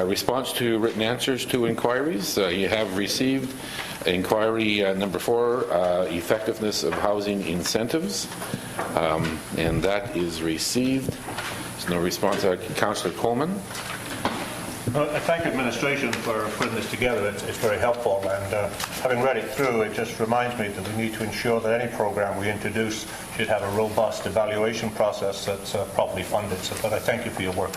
Response to written answers to inquiries. You have received inquiry number 4, effectiveness of housing incentives, and that is received. There's no response. Councillor Coleman. Thank you, administration, for putting this together. It's very helpful, and having read it through, it just reminds me that we need to ensure that any program we introduce should have a robust evaluation process that's properly funded. So, but I thank you for your work.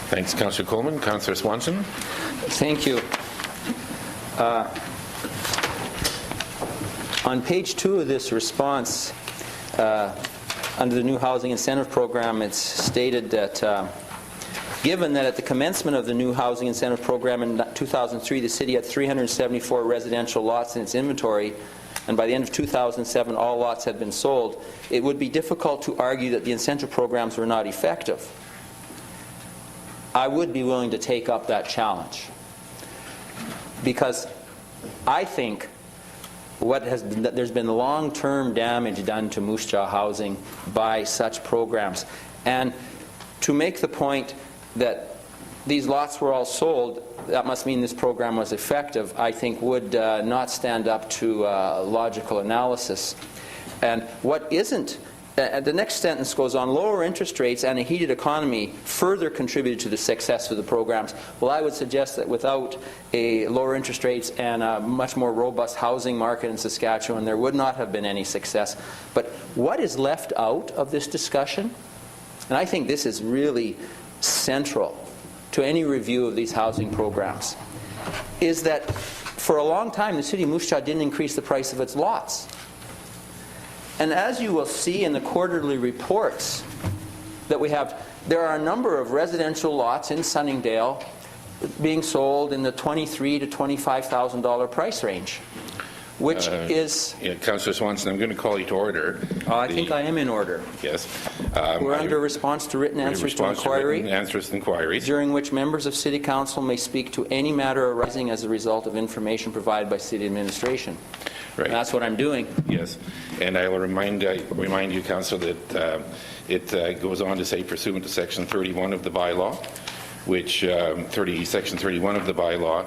Thanks, Councillor Coleman. Councillor Swanson. Thank you. On page 2 of this response, under the new housing incentive program, it's stated that given that at the commencement of the new housing incentive program in 2003, the city had 374 residential lots in its inventory, and by the end of 2007 all lots had been sold, it would be difficult to argue that the incentive programs were not effective. I would be willing to take up that challenge, because I think there's been long-term damage done to Moose Jaw housing by such programs. And to make the point that these lots were all sold, that must mean this program was effective, I think would not stand up to logical analysis. And what isn't, the next sentence goes on, lower interest rates and a heated economy further contributed to the success of the programs. Well, I would suggest that without a lower interest rates and a much more robust housing market in Saskatchewan, there would not have been any success. But what is left out of this discussion, and I think this is really central to any review of these housing programs, is that for a long time the city of Moose Jaw didn't increase the price of its lots. And as you will see in the quarterly reports that we have, there are a number of residential lots in Sunningdale being sold in the $23,000 to $25,000 price range, which is... Yeah, Councillor Swanson, I'm going to call you to order. I think I am in order. Yes. We're under response to written answers to inquiry, inquiries, during which members of City Council may speak to any matter arising as a result of information provided by City Administration. Right. And that's what I'm doing. Yes. And I will remind you, Councillor, that it goes on to say, pursuant to Section 31 of the bylaw, which Section 31 of the bylaw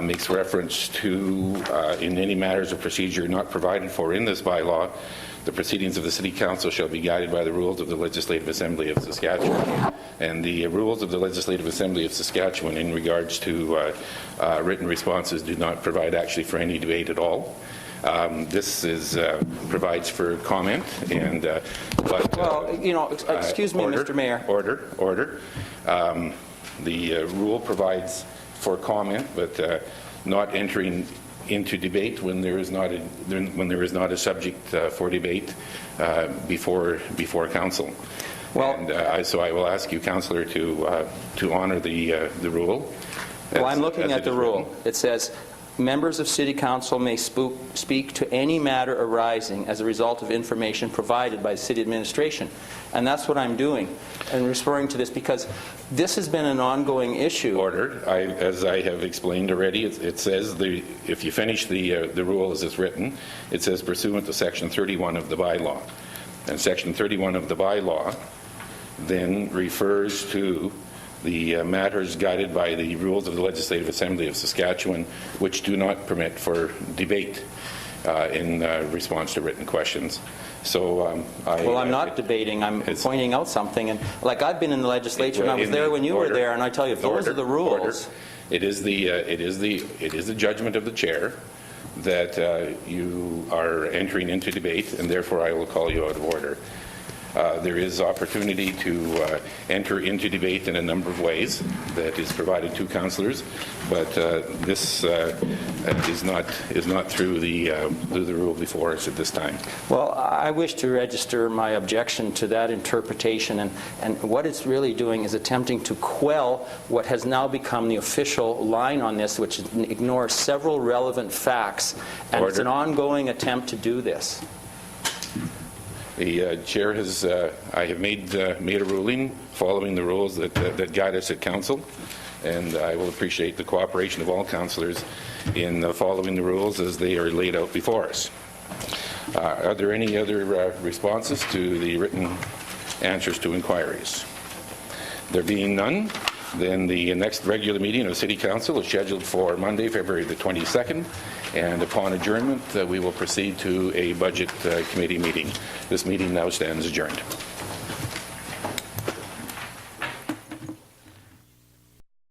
makes reference to, in any matters of procedure not provided for in this bylaw, the proceedings of the City Council shall be guided by the rules of the Legislative Assembly of Saskatchewan. And the rules of the Legislative Assembly of Saskatchewan in regards to written responses do not provide actually for any debate at all. This provides for comment, and well, you know, excuse me, order, Mr. Mayor. Order. The rule provides for comment, but not entering into debate when there is not a subject for debate before council. Well, and so I will ask you, Councillor, to honour the rule. Well, I'm looking at the rule. It says, members of City Council may speak to any matter arising as a result of information provided by the City Administration. And that's what I'm doing, and referring to this because this has been an ongoing issue. Ordered. As I have explained already, it says, if you finish the rule as it's written, it says pursuant to Section 31 of the bylaw. And Section 31 of the bylaw then refers to the matters guided by the rules of the Legislative Assembly of Saskatchewan, which do not permit for debate in response to written questions. So I'm not debating. I'm pointing out something. And like, I've been in the legislature, and I was there when you were there, and I tell you, if those are the rules. It is the judgment of the chair that you are entering into debate, and therefore I will call you out of order. There is opportunity to enter into debate in a number of ways that is provided to councillors, but this is not through the rule before us at this time. Well, I wish to register my objection to that interpretation, and what it's really doing is attempting to quell what has now become the official line on this, which ignores several relevant facts, and It's an ongoing attempt to do this. The chair has, I have made a ruling following the rules that guide us at council, and I will appreciate the cooperation of all councillors in following the rules as they are laid out before us. Are there any other responses to the written answers to inquiries? There being none, Then the next regular meeting of the City Council is scheduled for Monday, February the 22nd, and upon adjournment, we will proceed to a Budget Committee meeting. This meeting now stands adjourned.